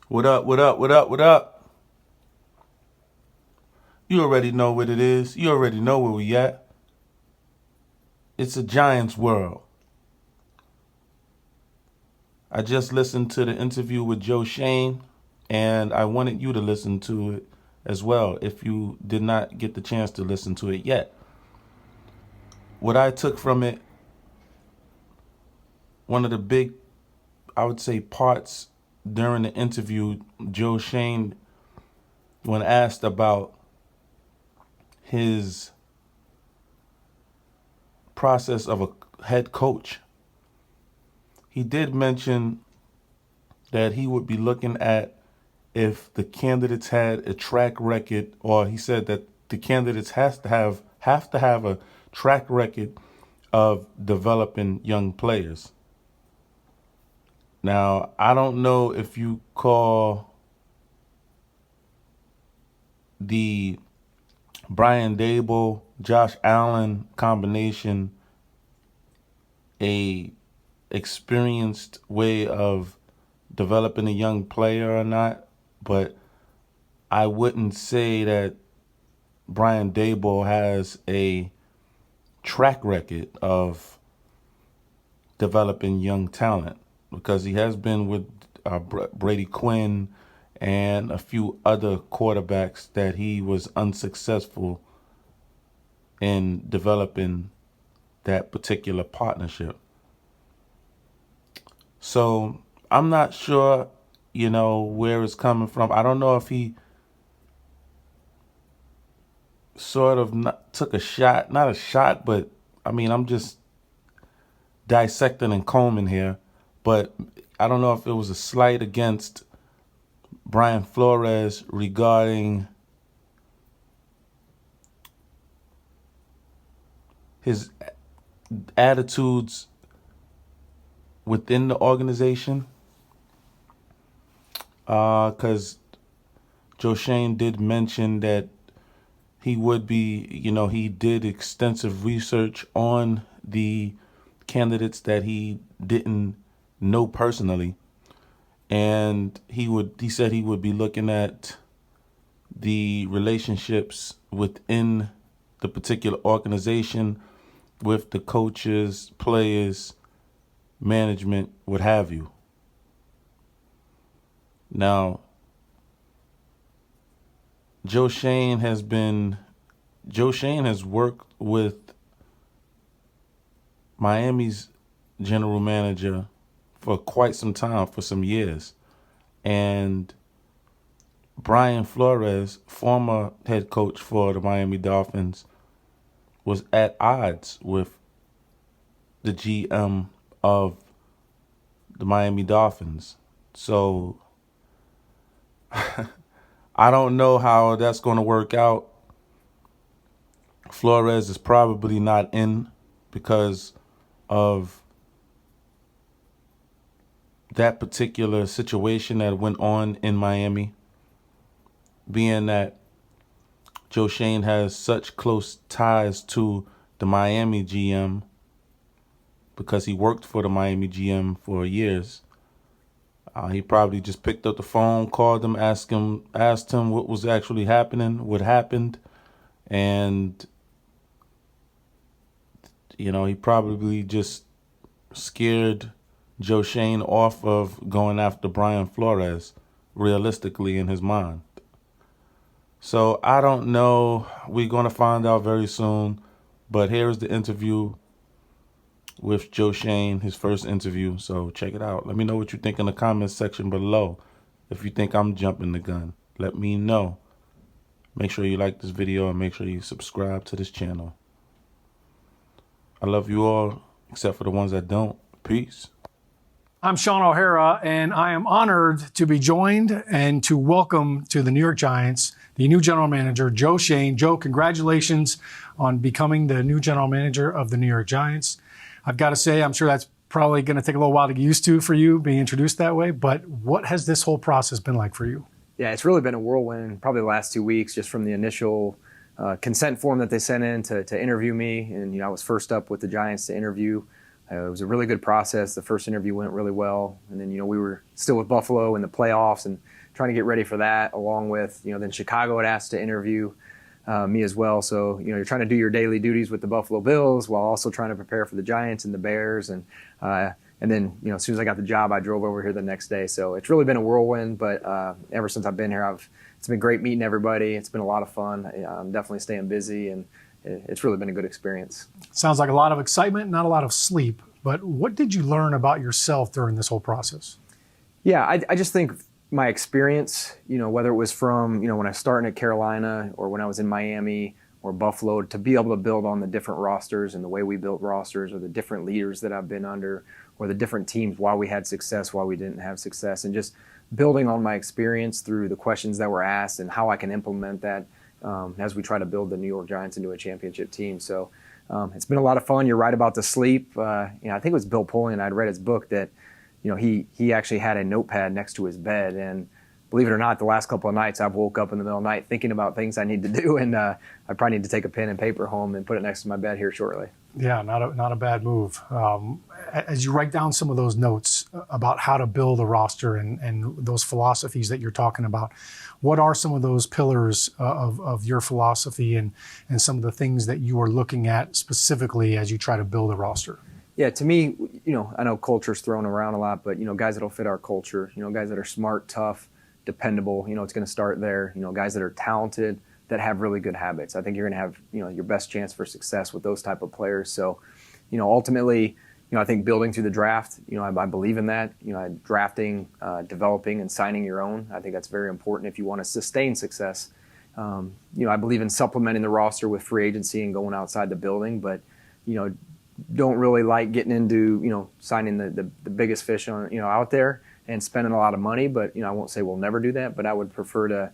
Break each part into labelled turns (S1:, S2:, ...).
S1: What up, what up, what up, what up? You already know what it is. You already know where we at. It's a Giants world. I just listened to the interview with Joe Schoen, and I wanted you to listen to it as well if you did not get the chance to listen to it yet. What I took from it, one of the big, I would say, parts during the interview, Joe Schoen, when asked about his process of a head coach, he did mention that he would be looking at if the candidates had a track record, or he said that the candidates have to have a track record of developing young players. Now, I don't know if you call the Brian Dable, Josh Allen combination a experienced way of developing a young player or not, but I wouldn't say that Brian Dable has a track record of developing young talent because he has been with Brady Quinn and a few other quarterbacks that he was unsuccessful in developing that particular partnership. So I'm not sure, where it's coming from. I don't know if he sort of took a shot, not a shot, but I mean, I'm just dissecting and combing here. But I don't know if it was a slight against Brian Flores regarding his attitudes within the organization. Because Joe Schoen did mention that he would be, he did extensive research on the candidates that he didn't know personally. And he said he would be looking at the relationships within the particular organization with the coaches, players, management, what have you. Now, Joe Schoen has worked with Miami's general manager for quite some time, for some years. And Brian Flores, former head coach for the Miami Dolphins, was at odds with the GM of the Miami Dolphins. So I don't know how that's going to work out. Flores is probably not in because of that particular situation that went on in Miami, being that Joe Schoen has such close ties to the Miami GM because he worked for the Miami GM for years. He probably just picked up the phone, called him, asked him what was actually happening, what happened, and he probably just scared Joe Schoen off of going after Brian Flores, realistically in his mind. So I don't know. We're going to find out very soon. But here's the interview with Joe Schoen, his first interview. So check it out. Let me know what you think in the comments section below. If you think I'm jumping the gun, let me know. Make sure you like this video and make sure you subscribe to this channel. I love you all, except for the ones that don't. Peace.
S2: I'm Sean O'Hara, and I am honored to be joined and to welcome to the New York Giants the new general manager, Joe Schoen. Joe, congratulations on becoming the new general manager of the New York Giants. I've got to say, I'm sure that's probably going to take a little while to get used to for you being introduced that way, but what has this whole process been like for you?
S3: Yeah, it's really been a whirlwind, probably the last 2 weeks, just from the initial consent form that they sent in to interview me. And, I was first up with the Giants to interview. It was a really good process. The first interview went really well. And then, we were still with Buffalo in the playoffs and trying to get ready for that, along with, then Chicago had asked to interview me as well. So, you're trying to do your daily duties with the Buffalo Bills while also trying to prepare for the Giants and the Bears. And then, as soon as I got the job, I drove over here the next day. So it's really been a whirlwind, but ever since I've been here, it's been great meeting everybody. It's been a lot of fun. I'm definitely staying busy, and it's really been a good experience.
S2: Sounds like a lot of excitement, not a lot of sleep. But what did you learn about yourself during this whole process?
S3: Yeah, I just think my experience, whether it was from, when I started at Carolina or when I was in Miami or Buffalo, to be able to build on the different rosters and the way we built rosters, or the different leaders that I've been under, or the different teams, why we had success, why we didn't have success, and just building on my experience through the questions that were asked and how I can implement that as we try to build the New York Giants into a championship team. So it's been a lot of fun. You're right about the sleep. I think it was Bill Polian. I'd read his book that he actually had a notepad next to his bed, and believe it or not, the last couple of nights I've woke up in the middle of the night thinking about things I need to do, and I probably need to take a pen and paper home and put it next to my bed here shortly.
S2: Yeah, not a bad move. As you write down some of those notes about how to build a roster and those philosophies that you're talking about, what are some of those pillars of your philosophy and some of the things that you are looking at specifically as you try to build a roster?
S3: Yeah, to me, I know culture's thrown around a lot, but, guys that'll fit our culture, guys that are smart, tough, dependable, it's going to start there. Guys that are talented, that have really good habits. I think you're going to have, your best chance for success with those type of players. So, ultimately, I think building through the draft, I believe in that. Drafting, developing, and signing your own. I think that's very important if you want to sustain success. I believe in supplementing the roster with free agency and going outside the building, but, don't really like getting into, signing the biggest fish on, out there and spending a lot of money. But, I won't say we'll never do that, but I would prefer to,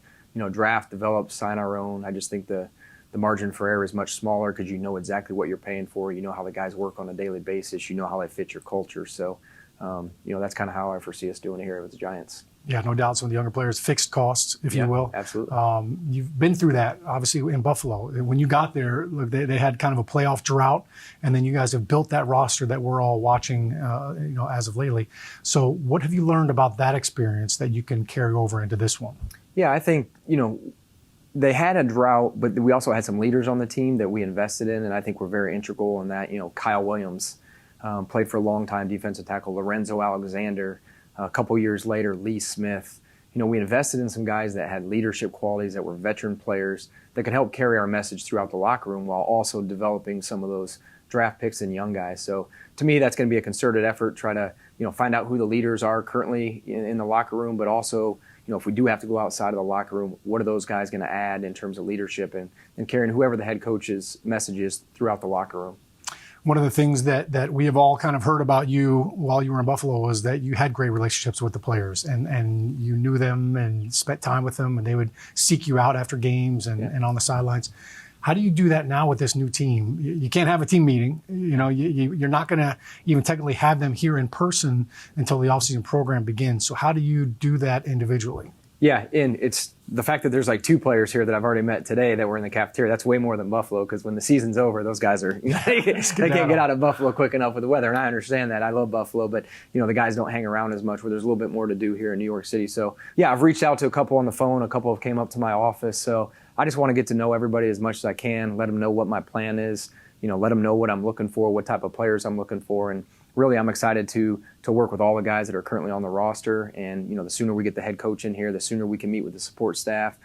S3: draft, develop, sign our own. I just think the margin for error is much smaller because you know exactly what you're paying for. You know how the guys work on a daily basis. You know how they fit your culture. So, that's kind of how I foresee us doing it here with the Giants.
S2: Yeah, no doubt. Some of the younger players, fixed costs, if you will.
S3: Absolutely.
S2: You've been through that, obviously, in Buffalo. When you got there, look, they had kind of a playoff drought, and then you guys have built that roster that we're all watching, as of lately. So what have you learned about that experience that you can carry over into this one?
S3: Yeah, I think, they had a drought, but we also had some leaders on the team that we invested in, and I think we're very integral in that. Kyle Williams played for a long time, defensive tackle. Lorenzo Alexander, a couple years later, Lee Smith. We invested in some guys that had leadership qualities, that were veteran players that could help carry our message throughout the locker room while also developing some of those draft picks and young guys. So to me, that's going to be a concerted effort, try to, find out who the leaders are currently in the locker room, but also, if we do have to go outside of the locker room, what are those guys going to add in terms of leadership and carrying whoever the head coach's message is throughout the locker room.
S2: One of the things that we have all kind of heard about you while you were in Buffalo was that you had great relationships with the players and you knew them and spent time with them, and they would seek you out after games and on the sidelines. How do you do that now with this new team? You can't have a team meeting. You're not going to even technically have them here in person until the offseason program begins. So how do you do that individually?
S3: Yeah, and it's the fact that there's like two players here that I've already met today that were in the cafeteria. That's way more than Buffalo, because when the season's over, those guys are they can't get out of Buffalo quick enough with the weather, and I understand that. I love Buffalo, but the guys don't hang around as much, where there's a little bit more to do here in New York City. So yeah, I've reached out to a couple on the phone. A couple have came up to my office. So I just want to get to know everybody as much as I can, let them know what my plan is, let them know what I'm looking for, what type of players I'm looking for, and really, I'm excited to work with all the guys that are currently on the roster. And, the sooner we get the head coach in here, the sooner we can meet with the support staff,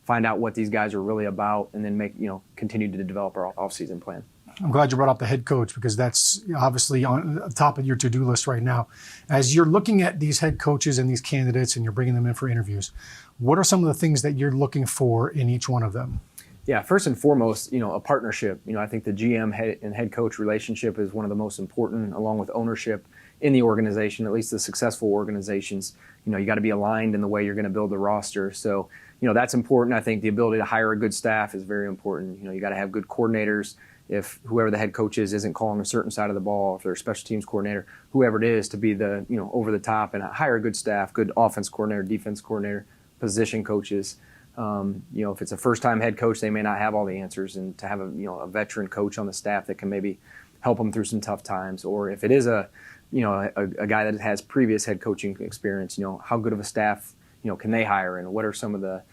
S3: find out what these guys are really about, and then continue to develop our offseason plan.
S2: I'm glad you brought up the head coach, because that's obviously on the top of your to-do list right now. As you're looking at these head coaches and these candidates and you're bringing them in for interviews, what are some of the things that you're looking for in each one of them?
S3: Yeah, first and foremost, a partnership. I think the GM and head coach relationship is one of the most important, along with ownership in the organization, at least the successful organizations. You got to be aligned in the way you're going to build the roster. So, that's important. I think the ability to hire a good staff is very important. You got to have good coordinators. If whoever the head coach is isn't calling a certain side of the ball, if they're a special teams coordinator, whoever it is, to be the, over the top and hire a good staff, good offense coordinator, defense coordinator, position coaches. If it's a first-time head coach, they may not have all the answers, and to have a veteran coach on the staff that can maybe help them through some tough times. Or if it is a guy that has previous head coaching experience, how good of a staff can they hire in? What are some of the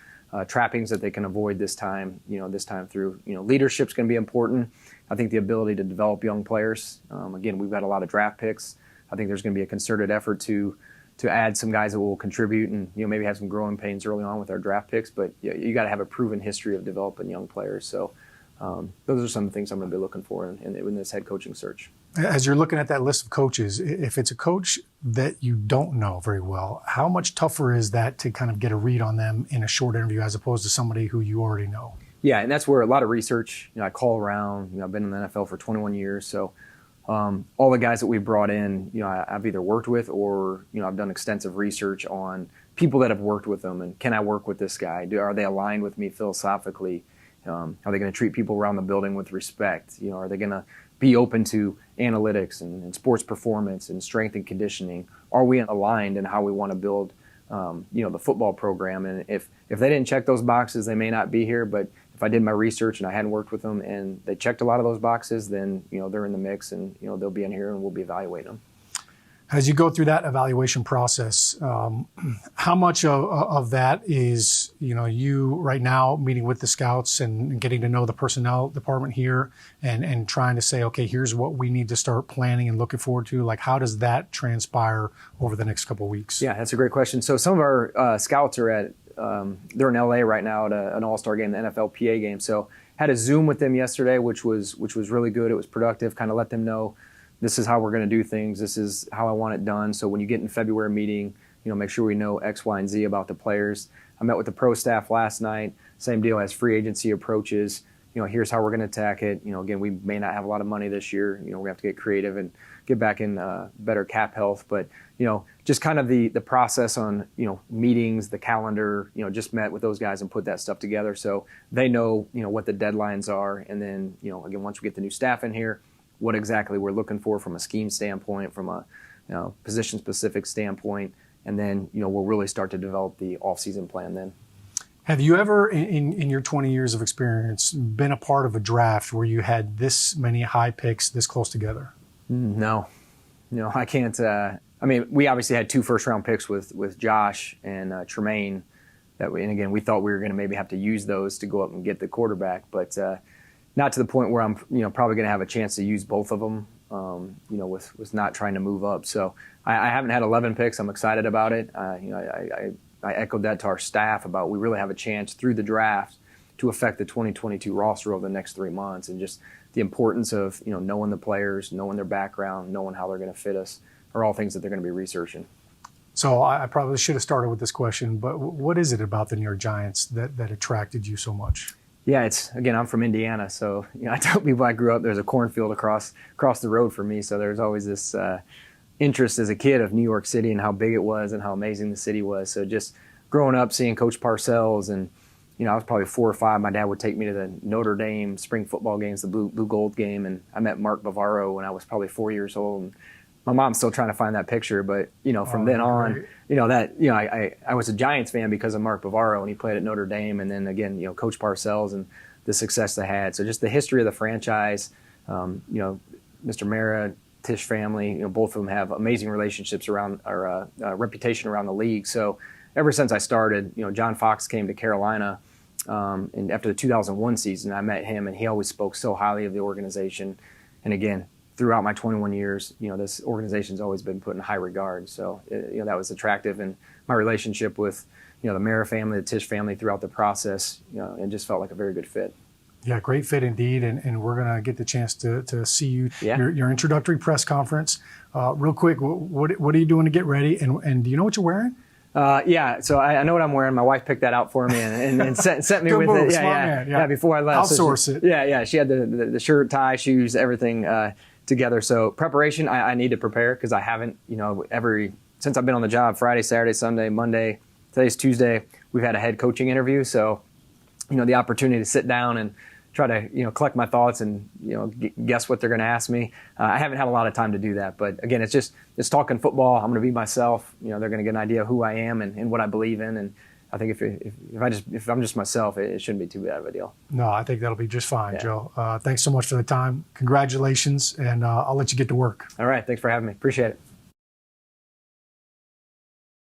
S3: trappings that they can avoid this time through? Leadership's going to be important. I think the ability to develop young players. Again, we've got a lot of draft picks. I think there's going to be a concerted effort to add some guys that will contribute and maybe have some growing pains early on with our draft picks. But you got to have a proven history of developing young players. So those are some of the things I'm going to be looking for in this head coaching search.
S2: As you're looking at that list of coaches, if it's a coach that you don't know very well, how much tougher is that to kind of get a read on them in a short interview as opposed to somebody who you already know?
S3: Yeah, and that's where a lot of research. I call around. I've been in the NFL for 21 years, so all the guys that we brought in, I've either worked with or I've done extensive research on people that have worked with them, and can I work with this guy? Are they aligned with me philosophically? Are they going to treat people around the building with respect? Are they going to be open to analytics and sports performance and strength and conditioning? Are we aligned in how we want to build, the football program? And if they didn't check those boxes, they may not be here. But if I did my research and I hadn't worked with them and they checked a lot of those boxes, then they're in the mix and they'll be in here and we'll be evaluating them.
S2: As you go through that evaluation process, how much of that is, you right now meeting with the scouts and getting to know the personnel department here and trying to say, okay, here's what we need to start planning and looking forward to? Like, how does that transpire over the next couple of weeks?
S3: Yeah, that's a great question. So some of our scouts are they're in LA right now at an all-star game, the NFLPA game. So had a Zoom with them yesterday, which was really good. It was productive, kind of let them know, this is how we're going to do things. This is how I want it done. So when you get in February meeting, make sure we know X, Y, and Z about the players. I met with the pro staff last night. Same deal as free agency approaches. Here's how we're going to attack it. Again, we may not have a lot of money this year. We're going to have to get creative and get back in better cap health. But, just kind of the process on, meetings, the calendar, just met with those guys and put that stuff together so they know, what the deadlines are. And then, again, once we get the new staff in here, what exactly we're looking for from a scheme standpoint, from a position-specific standpoint, and then we'll really start to develop the off-season plan then.
S2: Have you ever, in your 20 years of experience, been a part of a draft where you had this many high picks this close together?
S3: No, I can't. We obviously had 2 first-round picks with Josh and Tremaine. And again, we thought we were going to maybe have to use those to go up and get the quarterback, but not to the point where I'm, probably going to have a chance to use both of them, with not trying to move up. So I haven't had 11 picks. I'm excited about it. I echoed that to our staff about we really have a chance through the draft to affect the 2022 roster over the next 3 months, and just the importance of, knowing the players, knowing their background, knowing how they're going to fit us are all things that they're going to be researching.
S2: So I probably should have started with this question, but what is it about the New York Giants that attracted you so much?
S3: Yeah, I'm from Indiana, so I tell people I grew up. There's a cornfield across the road from me, so there's always this interest as a kid of New York City and how big it was and how amazing the city was. So just growing up, seeing Coach Parcells, and I was probably 4 or 5. My dad would take me to the Notre Dame spring football games, the blue gold game, and I met Mark Bavaro when I was probably 4 years old. And my mom's still trying to find that picture, but from then on, I was a Giants fan because of Mark Bavaro, and he played at Notre Dame, and then again, Coach Parcells and the success they had. So just the history of the franchise, Mr. Mara, Tisch family, both of them have amazing relationships around our reputation around the league. So ever since I started, John Fox came to Carolina, and after the 2001 season, I met him, and he always spoke so highly of the organization. And again, throughout my 21 years, this organization's always been put in high regard. So, that was attractive. And my relationship with, the Mara family, the Tisch family throughout the process, it just felt like a very good fit.
S2: Yeah, great fit indeed. And we're going to get the chance to see you,
S3: Yeah.
S2: your introductory press conference. Real quick, what are you doing to get ready? And do you know what you're wearing?
S3: Yeah, so I know what I'm wearing. My wife picked that out for me and sent me
S2: Good
S3: with
S2: move,
S3: it.
S2: smart man, yeah.
S3: Before I left.
S2: Outsource it.
S3: Yeah. She had the shirt, tie, shoes, everything together. So preparation, I need to prepare because I haven't, since I've been on the job, Friday, Saturday, Sunday, Monday, today's Tuesday, we've had a head coaching interview. So, the opportunity to sit down and try to, collect my thoughts and, guess what they're going to ask me. I haven't had a lot of time to do that. But again, it's talking football. I'm going to be myself. They're going to get an idea of who I am and what I believe in. And I think if I'm just myself, it shouldn't be too bad of a deal.
S2: No, I think that'll be just fine,
S3: Yeah.
S2: Joe. Thanks so much for the time. Congratulations, and I'll let you get to work.
S3: All right. Thanks for having me. Appreciate it.